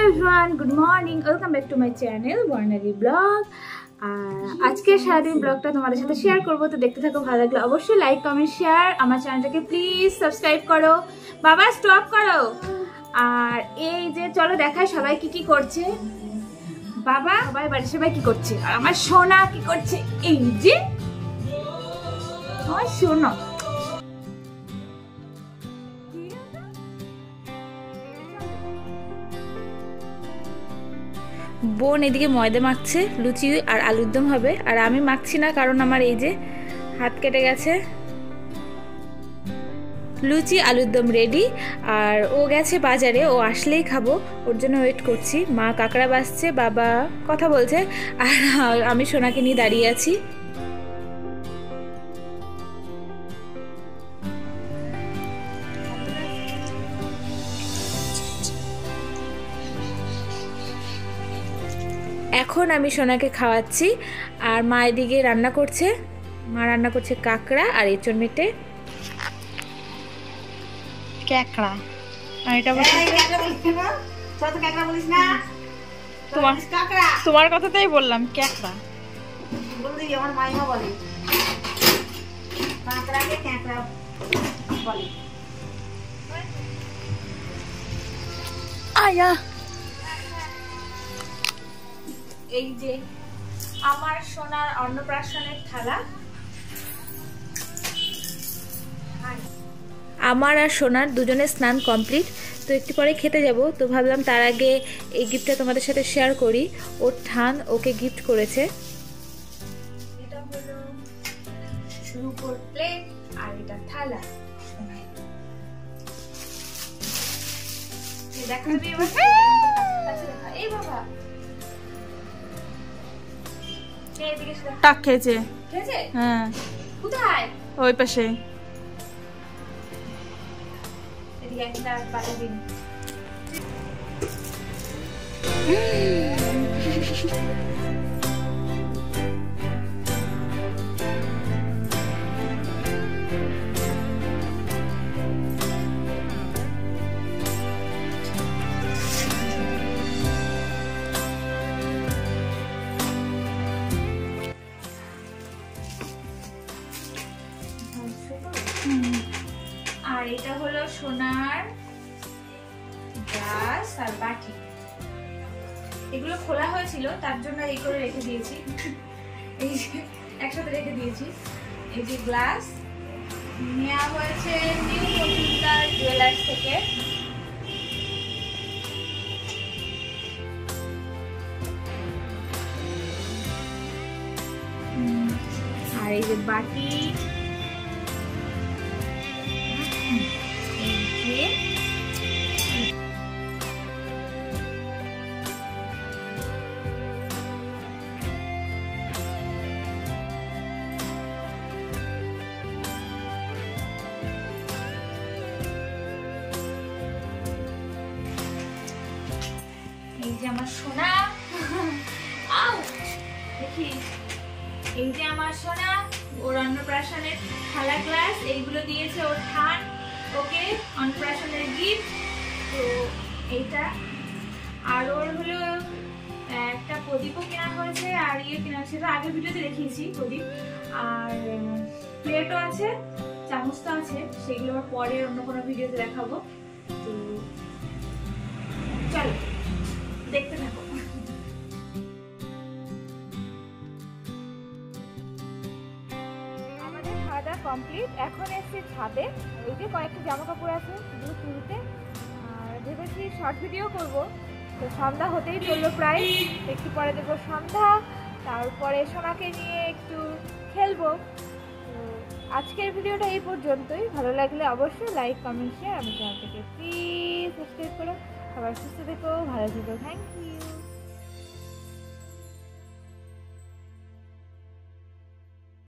Everyone, good morning, welcome back to my channel Barnali blog. আর আজকে সারাদিন ব্লগটা তোমাদের সাথে শেয়ার করবো, তো দেখতে থাকো। ভালো লাগলে অবশ্যই লাইক কমেন্ট শেয়ার। আমার চ্যানেলটাকে প্লিজ সাবস্ক্রাইব করো। বাবা স্টপ করো। আর এই যে চলো দেখাই সবাই কি কি করছে। বাবা সবাই বাড়ির সবাই কি করছে, আর আমার সোনা কি করছে। এই যে আমার সোনা, বোন এদিকে ময়দা মাখছে, লুচি আর আলুর দম হবে। আর আমি মাখছি না, কারণ আমার এই যে হাত কেটে গেছে। লুচি আলুর দম রেডি, আর ও গেছে বাজারে, ও আসলেই খাবো, ওর জন্য ওয়েট করছি। মা কাঁকড়া বাছছে, বাবা কথা বলছে, আর আমি সোনাকে নিয়ে দাঁড়িয়ে আছি। এখন আমি সোনাকে খাওয়াচ্ছি, আর মা এদিকে রান্না করছে। মা রান্না করছে কাঁকড়া আর এঁচড় মেটে। কাঁকড়া আর এটা তোমার কথাটাই বললাম, কাঁকড়া আমার মাইমা বলে কাঁকড়াকে কাঁকড়া বলে। আয়া এই যে আমার সোনার অন্নপ্রাশনের থালা। আমার আর সোনার দুজনের স্নান কমপ্লিট, তো একটু পরে খেতে যাব। তো ভাবলাম তার আগে এই গিফটটা তোমাদের সাথে শেয়ার করি। ওর ঠান ওকে গিফট করেছে। এটা হলো রূপোর প্লেট, আর এটা থালা। দেখা যাবে এবার। এই বাবা টাক খেয়েছে। হ্যাঁ, কোথায়? ওই পাশে। আর এটা হলো সোনার গ্লাস আর বাটি। এগুলো খোলা হয়েছিল, তার জন্য এই করে রেখে দিয়েছি। এই যে একসাথে রেখে দিয়েছি। এই যে গ্লাস নেওয়া হয়েছে নিউ মজুমদার জুয়েলার্স থেকে। আর এই যে বাটি, এই যে আমার সোনা। দেখি, এই যে আমার সোনা, ওর অন্নপ্রাশনের থালা গ্লাস, এইগুলো দিয়েছে ওর ঠান ওকে অন্নপ্রাশনের গিফট। তো এইটা আর ওর হলো একটা প্রদীপও কেনা হয়েছে, আর ইয়ে কেনা হয়েছে, আগের ভিডিওতে দেখিয়েছি প্রদীপ। আর প্লেটও আছে, চামচ তো আছে, সেগুলো আবার পরে অন্য কোনো ভিডিওতে দেখাবো। তো চলো দেখতে থাকো। আমাদের খাওয়া দাওয়া কমপ্লিট, এখন এসেছি ছাদে। এই যে কয়েকটা জামা কাপড় আছে সেগুলো তুলতে, আর ভেবেছি শর্ট ভিডিও করব। তো সন্ধ্যা হতেই চললো প্রায়, একটু পরে দেবো সন্ধ্যা, তারপরে সোনাকে নিয়ে একটু খেলবো। তো আজকের ভিডিওটা এই পর্যন্তই। ভালো লাগলে অবশ্যই লাইক কমেন্ট শেয়ার। আমি চ্যানেলটাকে প্লিজ সাবস্ক্রাইব করো। সবাই সুস্থ থেকো, ভালো থেকো। Thank you.